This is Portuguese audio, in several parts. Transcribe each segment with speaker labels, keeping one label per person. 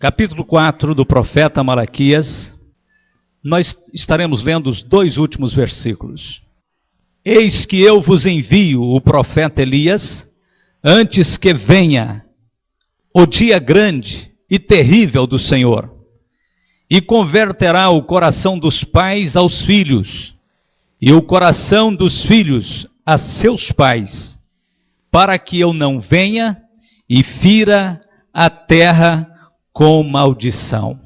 Speaker 1: Capítulo 4 do profeta Malaquias, nós estaremos lendo os 2 últimos versículos. Eis que eu vos envio o profeta Elias, antes que venha o dia grande e terrível do Senhor, e converterá o coração dos pais aos filhos, e o coração dos filhos a seus pais, para que eu não venha e fira a terra com maldição.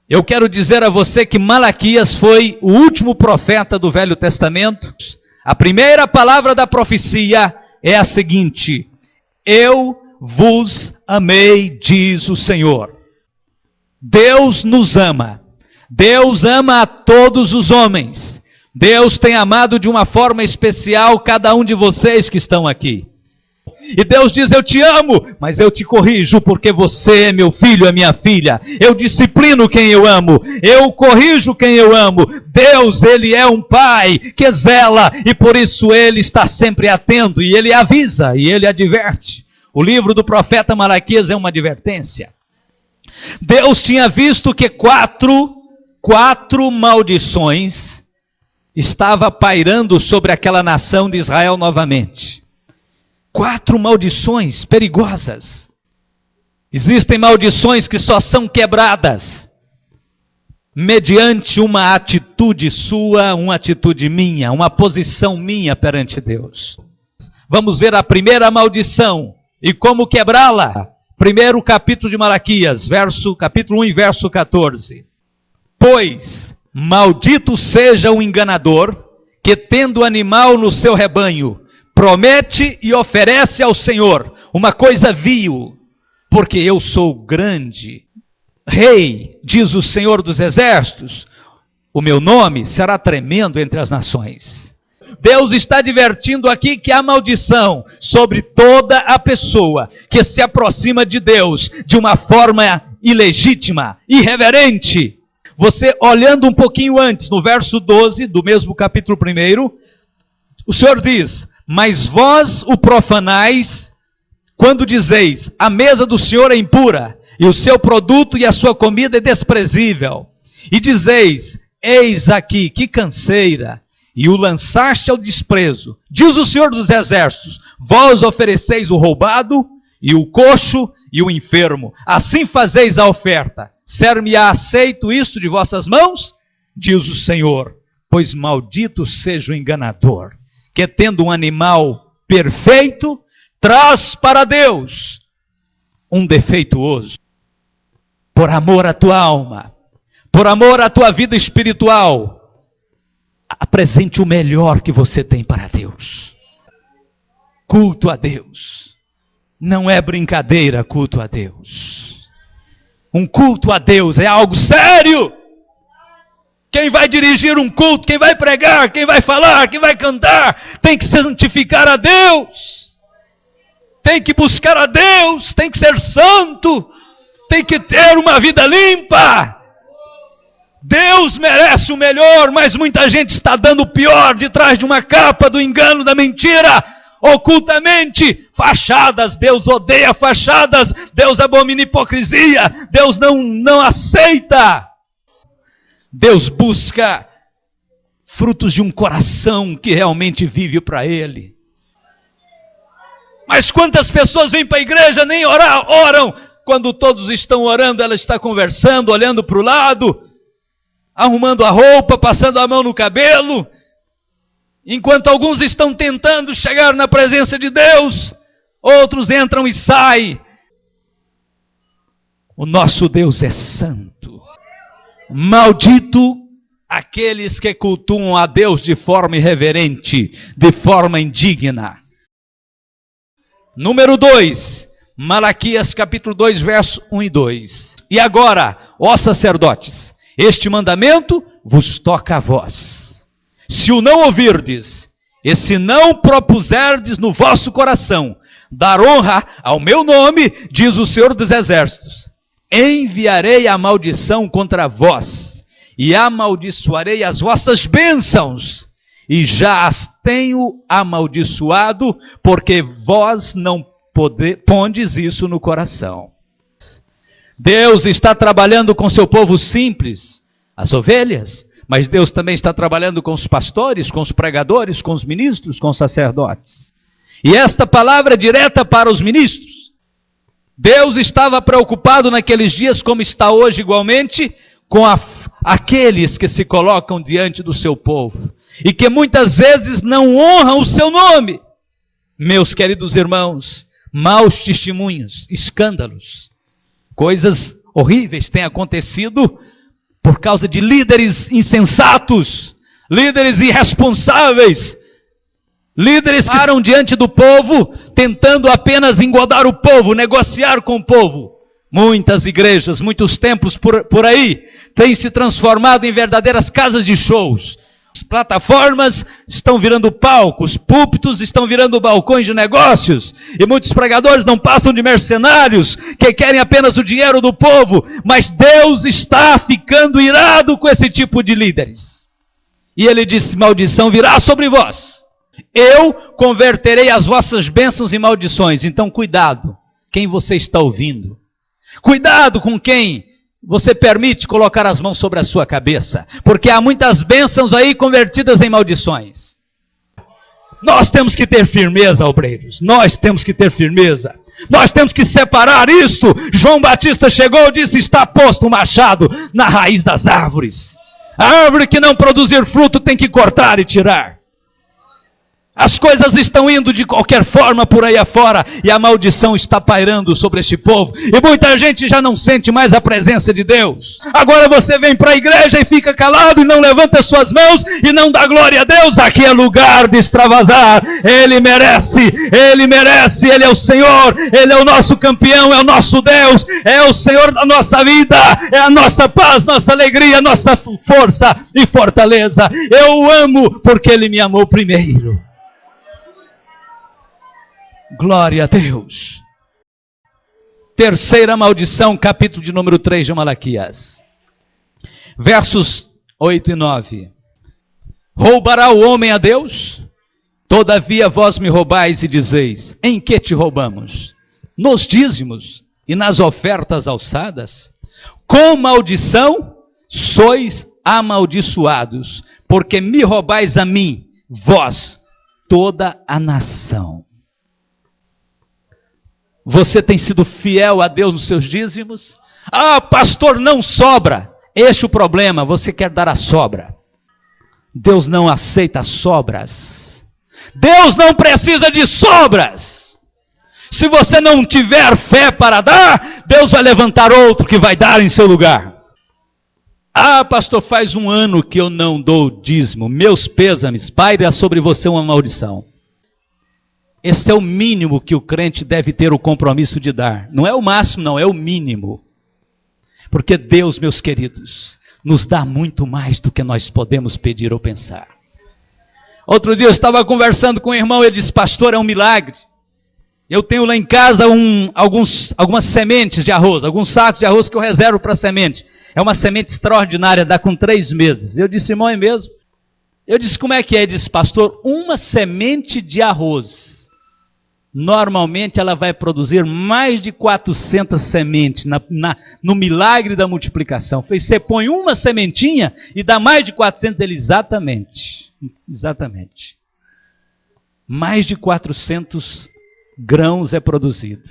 Speaker 1: Eu quero dizer a você que Malaquias foi o último profeta do Velho Testamento. A primeira palavra da profecia é a seguinte: eu vos amei, diz o Senhor. Deus nos ama. Deus ama a todos os homens. Deus tem amado de uma forma especial cada um de vocês que estão aqui. E Deus diz: eu te amo, mas eu te corrijo porque você é meu filho, é minha filha. Eu disciplino quem eu amo, eu corrijo quem eu amo. Deus, Ele é um pai que zela e por isso Ele está sempre atento e Ele avisa e Ele adverte. O livro do profeta Malaquias é uma advertência. Deus tinha visto que quatro maldições estavam pairando sobre aquela nação de Israel novamente. 4 maldições perigosas. Existem maldições que só são quebradas mediante uma atitude sua, uma atitude minha, uma posição minha perante Deus. Vamos ver a primeira maldição e como quebrá-la. Primeiro capítulo de Malaquias, capítulo 1 e verso 14. Pois maldito seja o enganador que, tendo animal no seu rebanho, promete e oferece ao Senhor uma coisa vil, porque eu sou grande rei, diz o Senhor dos exércitos, o meu nome será tremendo entre as nações. Deus está advertindo aqui que há maldição sobre toda a pessoa que se aproxima de Deus de uma forma ilegítima, irreverente. Você olhando um pouquinho antes, no verso 12 do mesmo capítulo 1, o Senhor diz: mas vós o profanais, quando dizeis, a mesa do Senhor é impura, e o seu produto e a sua comida é desprezível. E dizeis, eis aqui, que canseira, e o lançaste ao desprezo. Diz o Senhor dos exércitos, vós ofereceis o roubado, e o coxo, e o enfermo. Assim fazeis a oferta. Ser-me-á aceito isto de vossas mãos? Diz o Senhor, pois maldito seja o enganador, que tendo um animal perfeito, traz para Deus um defeituoso. Por amor à tua alma, por amor à tua vida espiritual, apresente o melhor que você tem para Deus. Culto a Deus. Não é brincadeira culto a Deus. Um culto a Deus é algo sério. Quem vai dirigir um culto, quem vai pregar, quem vai falar, quem vai cantar, tem que santificar a Deus, tem que buscar a Deus, tem que ser santo, tem que ter uma vida limpa. Deus merece o melhor, mas muita gente está dando o pior de trás de uma capa do engano, da mentira, ocultamente. Fachadas, Deus odeia fachadas, Deus abomina hipocrisia, Deus não aceita. Deus busca frutos de um coração que realmente vive para Ele. Mas quantas pessoas vêm para a igreja, nem oram. Quando todos estão orando, ela está conversando, olhando para o lado, arrumando a roupa, passando a mão no cabelo. Enquanto alguns estão tentando chegar na presença de Deus, outros entram e saem. O nosso Deus é santo. Maldito aqueles que cultuam a Deus de forma irreverente, de forma indigna. Número 2, Malaquias capítulo 2, verso 1 e 2. E agora, ó sacerdotes, este mandamento vos toca a vós. Se o não ouvirdes, e se não propuserdes no vosso coração dar honra ao meu nome, diz o Senhor dos exércitos, enviarei a maldição contra vós, e amaldiçoarei as vossas bênçãos, e já as tenho amaldiçoado, porque vós não pondes isso no coração. Deus está trabalhando com seu povo simples, as ovelhas, mas Deus também está trabalhando com os pastores, com os pregadores, com os ministros, com os sacerdotes. E esta palavra é direta para os ministros. Deus estava preocupado naqueles dias, como está hoje igualmente, com aqueles que se colocam diante do seu povo e que muitas vezes não honram o seu nome. Meus queridos irmãos, maus testemunhos, escândalos, coisas horríveis têm acontecido por causa de líderes insensatos, líderes irresponsáveis, líderes que param diante do povo, tentando apenas engodar o povo, negociar com o povo. Muitas igrejas, muitos templos por aí, têm se transformado em verdadeiras casas de shows. As plataformas estão virando palcos, púlpitos estão virando balcões de negócios, e muitos pregadores não passam de mercenários, que querem apenas o dinheiro do povo, mas Deus está ficando irado com esse tipo de líderes. E ele disse: maldição virá sobre vós, eu converterei as vossas bênçãos em maldições. Então cuidado, quem você está ouvindo, cuidado com quem você permite colocar as mãos sobre a sua cabeça, porque há muitas bênçãos aí convertidas em maldições. Nós temos que ter firmeza, obreiros, nós temos que ter firmeza, nós temos que separar isto. João Batista chegou e disse: está posto um machado na raiz das árvores. A árvore que não produzir fruto tem que cortar e tirar. As coisas estão indo de qualquer forma por aí afora, e a maldição está pairando sobre este povo, e muita gente já não sente mais a presença de Deus. Agora você vem para a igreja e fica calado, e não levanta suas mãos, e não dá glória a Deus. Aqui é lugar de extravasar. Ele merece, Ele é o Senhor, Ele é o nosso campeão, é o nosso Deus, é o Senhor da nossa vida, é a nossa paz, nossa alegria, nossa força e fortaleza. Eu o amo porque Ele me amou primeiro. Glória a Deus. Terceira maldição, capítulo de número 3 de Malaquias. Versos 8 e 9. Roubará o homem a Deus? Todavia vós me roubais e dizeis: em que te roubamos? Nos dízimos e nas ofertas alçadas? Com maldição sois amaldiçoados, porque me roubais a mim, vós, toda a nação. Você tem sido fiel a Deus nos seus dízimos? Ah, pastor, não sobra. Este é o problema, você quer dar a sobra. Deus não aceita sobras. Deus não precisa de sobras. Se você não tiver fé para dar, Deus vai levantar outro que vai dar em seu lugar. Ah, pastor, faz 1 ano que eu não dou dízimo. Meus pêsames, paira sobre você uma maldição. Esse é o mínimo que o crente deve ter o compromisso de dar. Não é o máximo, não, é o mínimo. Porque Deus, meus queridos, nos dá muito mais do que nós podemos pedir ou pensar. Outro dia eu estava conversando com um irmão, ele disse: pastor, é um milagre. Eu tenho lá em casa algumas sementes de arroz, alguns sacos de arroz que eu reservo para semente. É uma semente extraordinária, dá com 3 meses. Eu disse: irmão, é mesmo? Eu disse: como é que é? Ele disse: pastor, uma semente de arroz, normalmente ela vai produzir mais de 400 sementes no milagre da multiplicação. Você põe uma sementinha e dá mais de 400. Ele: exatamente. Mais de 400 grãos é produzido.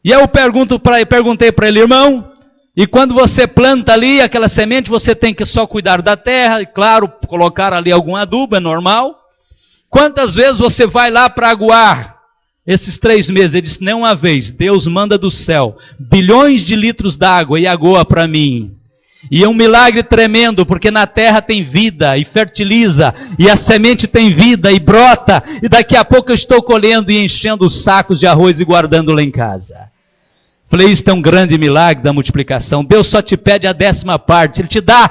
Speaker 1: E eu perguntei para ele: irmão, e quando você planta ali aquela semente, você tem que só cuidar da terra, e claro, colocar ali algum adubo, é normal. Quantas vezes você vai lá para aguar esses 3 meses? Ele disse: não uma vez. Deus manda do céu bilhões de litros d'água e agoa para mim. E é um milagre tremendo, porque na terra tem vida e fertiliza, e a semente tem vida e brota, e daqui a pouco eu estou colhendo e enchendo os sacos de arroz e guardando lá em casa. Falei: isso é um grande milagre da multiplicação. Deus só te pede a 10ª parte, Ele te dá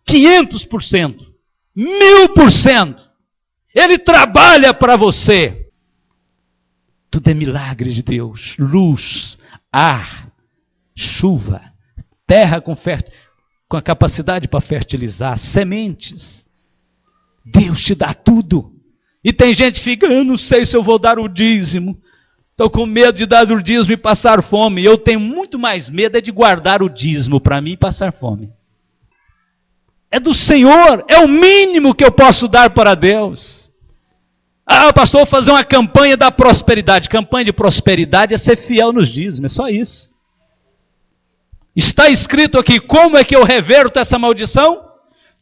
Speaker 1: 500%, 1000%. Ele trabalha para você. Tudo é milagre de Deus. Luz, ar, chuva, terra com a capacidade para fertilizar, sementes. Deus te dá tudo. E tem gente que fica: eu não sei se eu vou dar o dízimo. Estou com medo de dar o dízimo e passar fome. Eu tenho muito mais medo de guardar o dízimo para mim e passar fome. É do Senhor, é o mínimo que eu posso dar para Deus. Ah, pastor, vou fazer uma campanha da prosperidade. Campanha de prosperidade é ser fiel nos dízimos, é só isso. Está escrito aqui, como é que eu reverto essa maldição?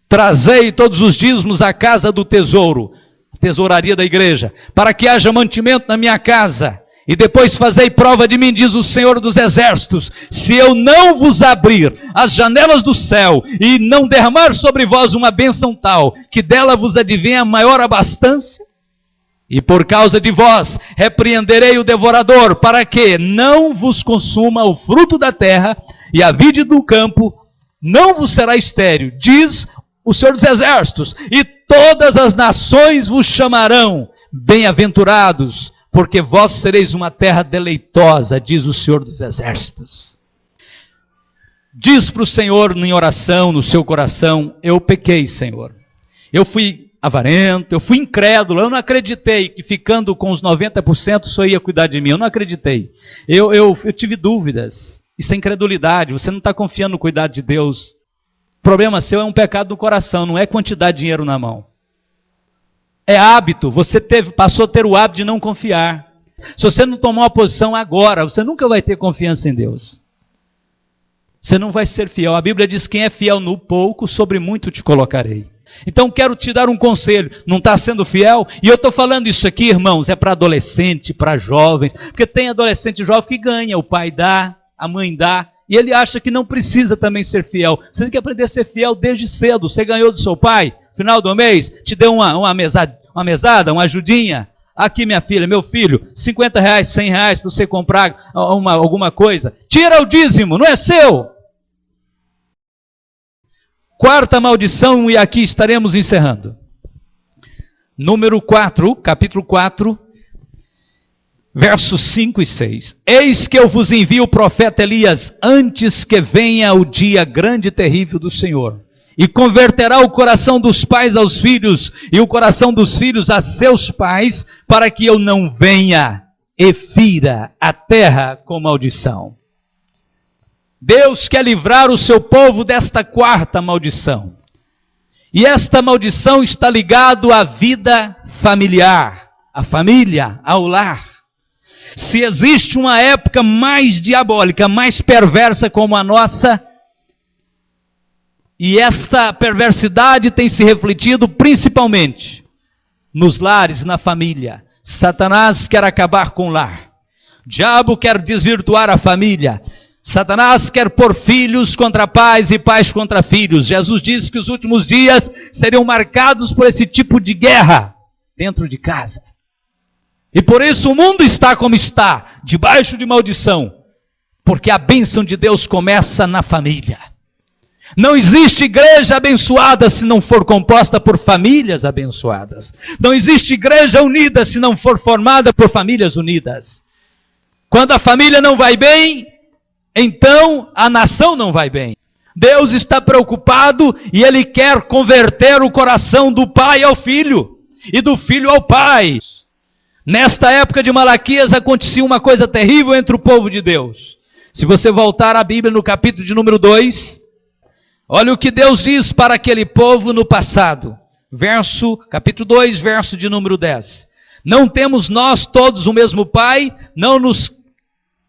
Speaker 1: Trazei todos os dízimos à casa do tesouro, a tesouraria da igreja, para que haja mantimento na minha casa. E depois fazei prova de mim, diz o Senhor dos Exércitos, se eu não vos abrir as janelas do céu e não derramar sobre vós uma bênção tal, que dela vos advenha maior abastança, e por causa de vós repreenderei o devorador, para que não vos consuma o fruto da terra, e a vide do campo não vos será estéril, diz o Senhor dos Exércitos, e todas as nações vos chamarão bem-aventurados, porque vós sereis uma terra deleitosa, diz o Senhor dos Exércitos. Diz para o Senhor em oração, no seu coração, eu pequei, Senhor. Eu fui avarento, eu fui incrédulo, eu não acreditei que ficando com os 90% o Senhor ia cuidar de mim, eu não acreditei. Eu tive dúvidas, isso é incredulidade, você não está confiando no cuidado de Deus. O problema seu é um pecado do coração, não é quantidade de dinheiro na mão. É hábito, você passou a ter o hábito de não confiar. Se você não tomar uma posição agora, você nunca vai ter confiança em Deus. Você não vai ser fiel. A Bíblia diz, quem é fiel no pouco, sobre muito te colocarei. Então quero te dar um conselho, não está sendo fiel? E eu estou falando isso aqui, irmãos, é para adolescente, para jovens, porque tem adolescente jovem que ganha, o pai dá, a mãe dá, e ele acha que não precisa também ser fiel. Você tem que aprender a ser fiel desde cedo. Você ganhou do seu pai, final do mês, te deu uma mesada, uma ajudinha. Aqui, minha filha, meu filho, R$50, R$100 para você comprar alguma coisa. Tira o dízimo, não é seu. Quarta maldição, e aqui estaremos encerrando. Número 4, capítulo 4, versos 5 e 6. Eis que eu vos envio o profeta Elias, antes que venha o dia grande e terrível do Senhor, e converterá o coração dos pais aos filhos, e o coração dos filhos a seus pais, para que eu não venha e fira a terra com maldição. Deus quer livrar o seu povo desta quarta maldição. E esta maldição está ligada à vida familiar, à família, ao lar. Se existe uma época mais diabólica, mais perversa como a nossa, e esta perversidade tem se refletido principalmente nos lares, na família. Satanás quer acabar com o lar. O diabo quer desvirtuar a família. Satanás quer pôr filhos contra pais e pais contra filhos. Jesus disse que os últimos dias seriam marcados por esse tipo de guerra dentro de casa. E por isso o mundo está como está, debaixo de maldição, porque a bênção de Deus começa na família. Não existe igreja abençoada se não for composta por famílias abençoadas. Não existe igreja unida se não for formada por famílias unidas. Quando a família não vai bem, então a nação não vai bem. Deus está preocupado e Ele quer converter o coração do pai ao filho e do filho ao pai. Nesta época de Malaquias acontecia uma coisa terrível entre o povo de Deus. Se você voltar à Bíblia no capítulo de número 2, olha o que Deus diz para aquele povo no passado. Capítulo 2, verso de número 10. Não temos nós todos o mesmo Pai? Não nos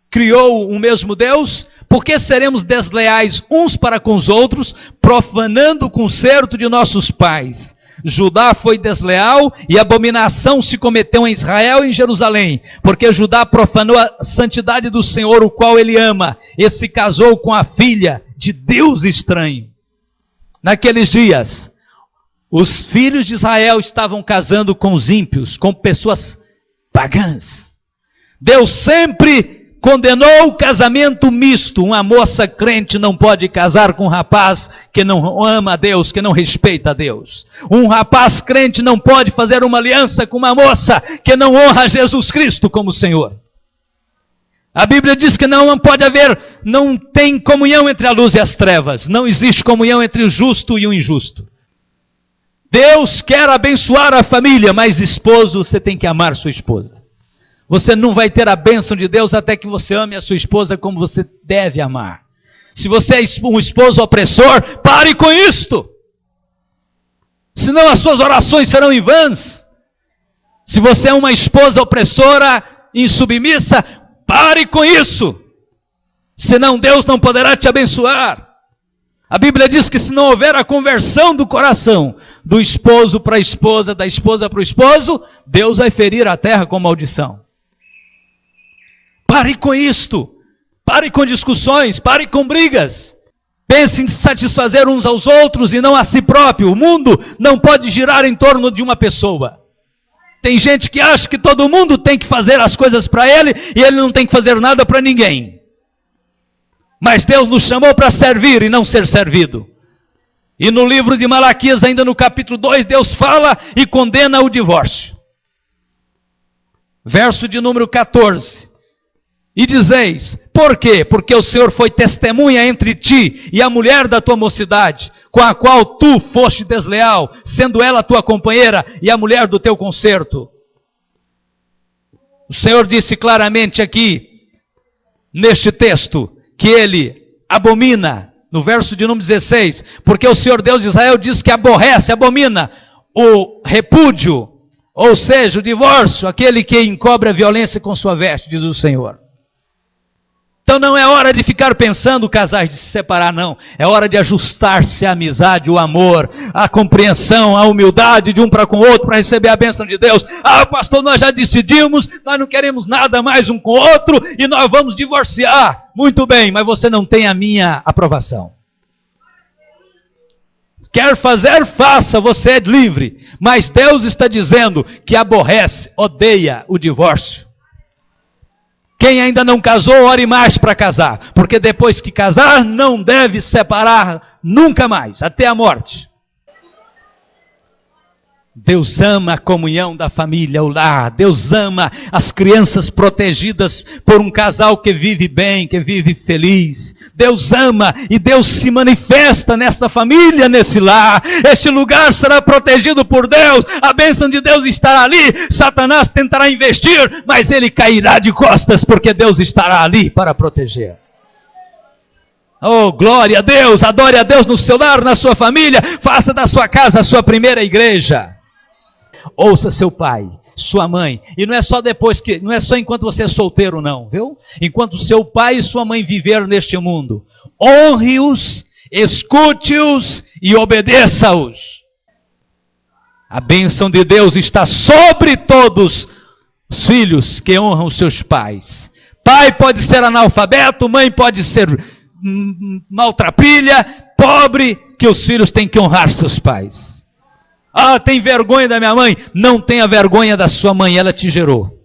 Speaker 1: criou o mesmo Deus? Por que seremos desleais uns para com os outros, profanando o concerto de nossos pais? Judá foi desleal e abominação se cometeu em Israel e em Jerusalém, porque Judá profanou a santidade do Senhor, o qual ele ama, e se casou com a filha de Deus estranho. Naqueles dias, os filhos de Israel estavam casando com os ímpios, com pessoas pagãs. Deus sempre condenou o casamento misto. Uma moça crente não pode casar com um rapaz que não ama a Deus, que não respeita a Deus. Um rapaz crente não pode fazer uma aliança com uma moça que não honra Jesus Cristo como Senhor. A Bíblia diz que não tem comunhão entre a luz e as trevas. Não existe comunhão entre o justo e o injusto. Deus quer abençoar a família, mas esposo, você tem que amar sua esposa. Você não vai ter a bênção de Deus até que você ame a sua esposa como você deve amar. Se você é um esposo opressor, pare com isto. Senão as suas orações serão em vãs. Se você é uma esposa opressora, insubmissa, pare com isso. Senão Deus não poderá te abençoar. A Bíblia diz que se não houver a conversão do coração, do esposo para a esposa, da esposa para o esposo, Deus vai ferir a terra com maldição. Pare com isto. Pare com discussões, pare com brigas. Pense em satisfazer uns aos outros e não a si próprio. O mundo não pode girar em torno de uma pessoa. Tem gente que acha que todo mundo tem que fazer as coisas para ele e ele não tem que fazer nada para ninguém. Mas Deus nos chamou para servir e não ser servido. E no livro de Malaquias, ainda no capítulo 2, Deus fala e condena o divórcio. Verso de número 14. E dizeis, por quê? Porque o Senhor foi testemunha entre ti e a mulher da tua mocidade, com a qual tu foste desleal, sendo ela tua companheira e a mulher do teu concerto. O Senhor disse claramente aqui, neste texto, que ele abomina, no verso de número 16, porque o Senhor Deus de Israel diz que aborrece, abomina o repúdio, ou seja, o divórcio, aquele que encobre a violência com sua veste, diz o Senhor. Então não é hora de ficar pensando casais de se separar, não. É hora de ajustar-se à amizade, o amor, a compreensão, a humildade de um para com o outro para receber a bênção de Deus. Ah, pastor, nós já decidimos, nós não queremos nada mais um com o outro e nós vamos divorciar. Muito bem, mas você não tem a minha aprovação. Quer fazer, faça, você é livre. Mas Deus está dizendo que aborrece, odeia o divórcio. Quem ainda não casou, ore mais para casar, porque depois que casar, não deve separar nunca mais, até a morte. Deus ama a comunhão da família, o lar. Deus ama as crianças protegidas por um casal que vive bem, que vive feliz. Deus ama e Deus se manifesta nesta família, nesse lar. Este lugar será protegido por Deus. A bênção de Deus estará ali. Satanás tentará investir, mas ele cairá de costas, porque Deus estará ali para proteger. Oh, glória a Deus, adore a Deus no seu lar, na sua família. Faça da sua casa a sua primeira igreja. Ouça seu pai, sua mãe, e não é só depois que, não é só enquanto você é solteiro não, viu? Enquanto seu pai e sua mãe viver neste mundo, honre-os, escute-os e obedeça-os. A bênção de Deus está sobre todos os filhos que honram os seus pais. Pai pode ser analfabeto, mãe pode ser maltrapilha, pobre, que os filhos têm que honrar seus pais. Ah, tem vergonha da minha mãe? Não tenha vergonha da sua mãe, ela te gerou.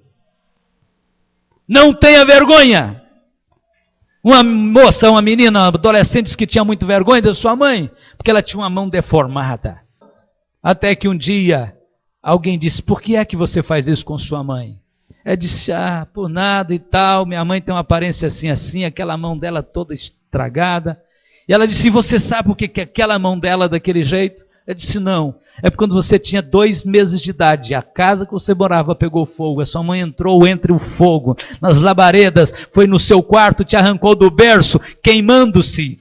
Speaker 1: Não tenha vergonha. Uma moça, uma menina, uma adolescente disse que tinha muito vergonha da sua mãe, porque ela tinha uma mão deformada. Até que um dia, alguém disse, por que é que você faz isso com sua mãe? Ela disse, por nada e tal, minha mãe tem uma aparência assim, assim, aquela mão dela toda estragada. E ela disse, você sabe por que aquela mão dela daquele jeito? Eu disse, não, é porque quando você tinha 2 meses de idade, a casa que você morava pegou fogo, a sua mãe entrou entre o fogo, nas labaredas, foi no seu quarto, te arrancou do berço, queimando-se,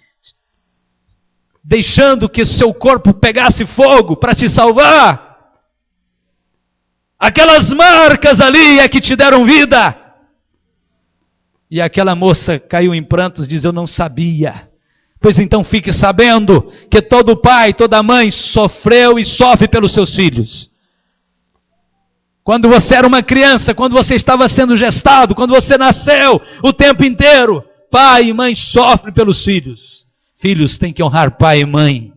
Speaker 1: deixando que seu corpo pegasse fogo para te salvar. Aquelas marcas ali é que te deram vida. E aquela moça caiu em prantos, diz, eu não sabia. Pois então fique sabendo que todo pai, toda mãe sofreu e sofre pelos seus filhos. Quando você era uma criança, quando você estava sendo gestado, quando você nasceu, o tempo inteiro, pai e mãe sofrem pelos filhos. Filhos têm que honrar pai e mãe.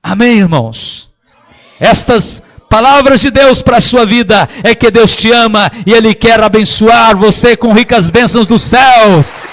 Speaker 1: Amém, irmãos? Estas palavras de Deus para a sua vida é que Deus te ama e Ele quer abençoar você com ricas bênçãos dos céus.